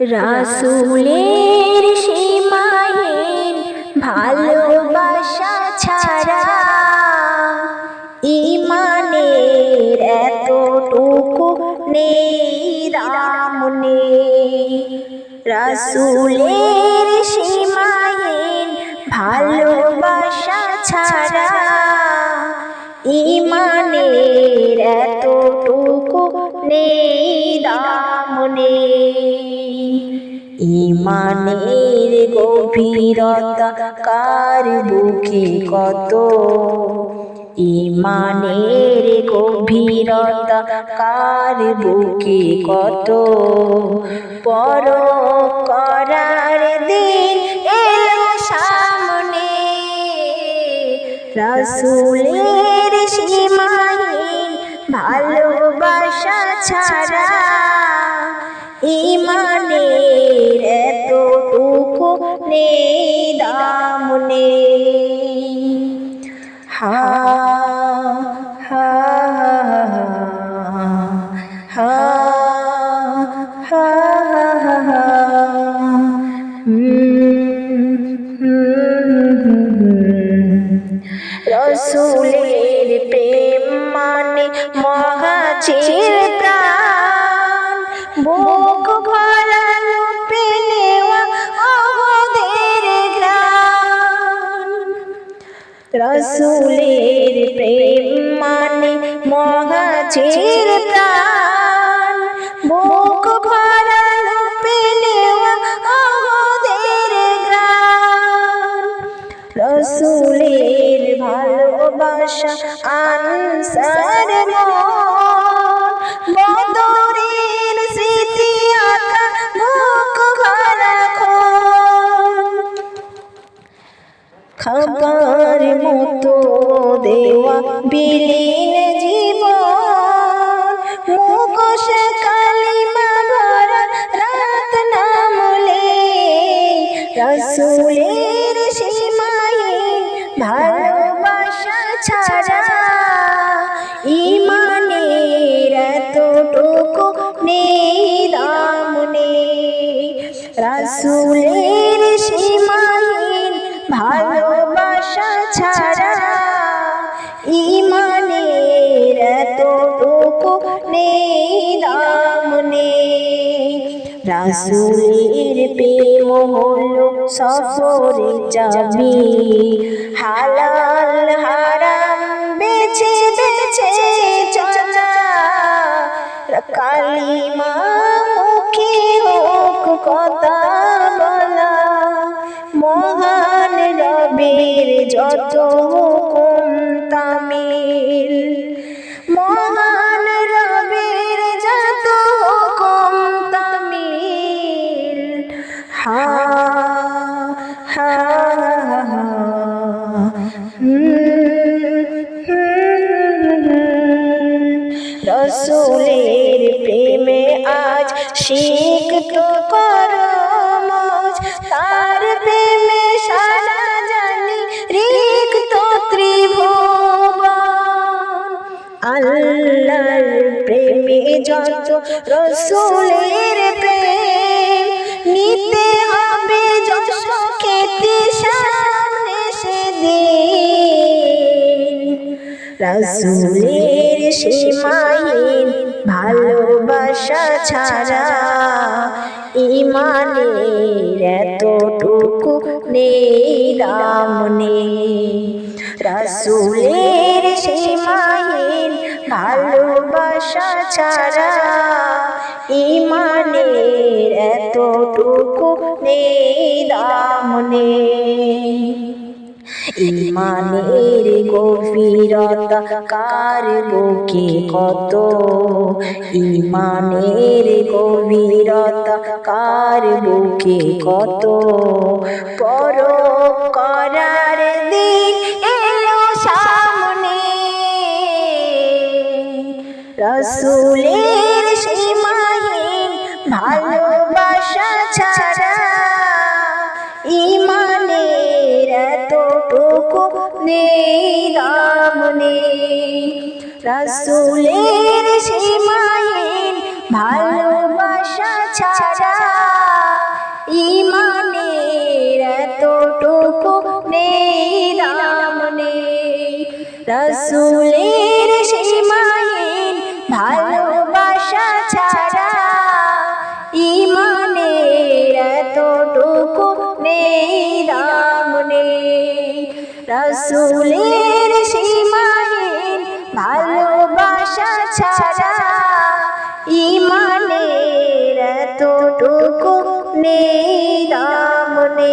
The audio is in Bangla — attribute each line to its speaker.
Speaker 1: রাসূলের সীমাহীন ভালোবাসা ছাড়া ঈমানের এতটুকু নেই দাম নেই। রাসূলের সীমাহীন ভালোবাসা ছাড়া ঈমানের এতটুকু নেই দাম নেই। ঈমানের গভীরতা কার বুকে কত, ঈমানের গভীরতা কার বুকে কত, পরখ করার দিন এলো সামনে। রাসূলের সীমাহীন ভালোবাসা ছাড়া ঈমানের এতটুকু নেই দাম নেই। হা হা হা হা হা রাসূলের প্রেম মানে মহাচির প্রাণ, বুক ভরা লুপে নেওয়া ওদের গ্রাম। রাসূলের প্রেম মানে মহাচির প্রাণ, বুক ভরা লুপে নেওয়া ওদের গ্রাম। রাসূলের ভালোবাসা আনসার বদরের স্মৃতি আঁকা বুক ভরা খাবার মতো দেওয়া বিলীন জীবন, মুখোশ কালিমা ভরা রাত নামলে। রাসূলের সীমাহীন ভালোবাসা ছাড়া ঈমানের এতটুকু নেই দাম নেই। রাসূলের সীমাহীন ভালোবাসা ছাড়া ঈমানের এতটুকু নেই দাম নেই। রাসূলের প্রেম হলো সফরের চাবি, হালাল হারাম বেছে বেছে চলা। কালিমা মুখে হোক কথা বলা, মহান রবের যত হুকুম তামিল, মহান রবের যত হুকুম তামিল। হা হা রাসূলের প্রেমে আজ সিক্ত করো মজ, তার প্রেমে সারা জানি রিক্ত ত্রিভুবন। আল্লাহর প্রেমে যত রাসূলের প্রেম, নিতে হবে যশ খ্যাতি সামনে সেদিন। রাসূলের সীমাহীন ভালোবাসা ছাড়া ঈমানের এতটুকু নেই দাম নেই। রাসূলের সীমাহীন ভালোবাসা ছাড়া ঈমানের এতটুকু নেই দাম নেই। ঈমানের গভীরতা কার বুকে কত, ঈমানের গভীরতা কার বুকে কত, পরখ করার দিন এলো সামনে। রাসূলের সীমাহীন ভালোবাসা ছাড়া ঈমানের এতটুকু নেই দাম নেই। রাসূলের সীমাহীন ভালোবাসা ছাড়া ইমানের এতটুকু নেই দাম নেই। রাসূলের সীমাহীন ভালোবাসা ছাড়া ইমানের এতটুকু নেই দাম নেই। রাসূলের সীমাহীন ভালোবাসা ছাড়া ইমানের এতটুকু নেই দাম নেই।